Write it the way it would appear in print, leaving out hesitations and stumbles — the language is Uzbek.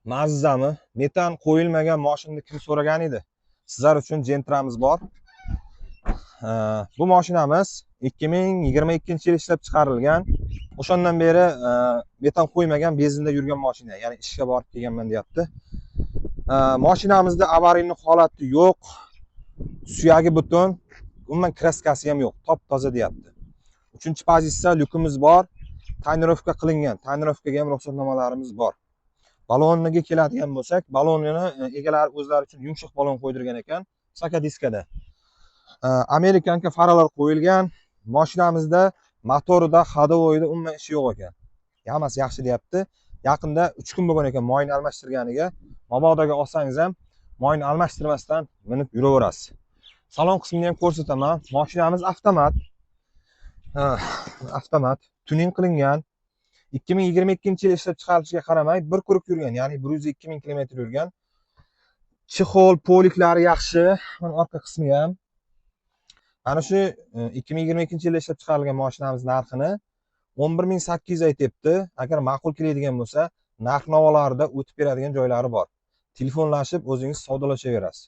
Mazami, metan qo'yilmagan mashinani kim so'ragan edi? Sizlar uchun Gentramiz bor. Bu mashinamiz 2022-yil ishlab chiqarilgan. O'shandan beri metan qo'ymagan benzinda yurgan mashina, ya'ni ishga borib kelganman deyapti. Mashinamizda avariyni holati yo'q. Suyagi butun, umuman kraskasi ham yo'q, top-toza deyapti. 3-pozitsiya lyukimiz bor. Tonirovka qilingan. Tonirovkaga ham ruxsatnomalarimiz bor. Baloniga keladigan bo'lsak, balonini egalari o'zlari uchun yumshoq balon qo'ydirgan ekan, saka diskada. Amerikanka faralar qo'yilgan. Mashinamizda motorida, ходовойda umuman ishi yo'q ekan. Hammasi yaxshi deyapti. Yaqinda 3 kun bo'lgan ekan moyni almashtirganiga. Mabodoga olsangiz ham moyni almashtirmasdan minib yuraverasiz. Salon qismini ham ko'rsataman. Mashinamiz avtomat. Avtomat, tuning qilingan. 2022-yil ishlab chiqarilishiga qaramay, bir quruq yurgan, ya'ni 102 ming kilometr yurgan. Chexol, poliklari yaxshi. Mana orqa qismi ham. Ana shu 2022-yilda ishlab chiqarilgan mashinamiz narxini 11.800 aytibdi. Agar ma'qul keladigan bo'lsa, narx-navolarida o'tib beradigan joylari bor. Telefonlashib o'zingiz savdolashaverasiz.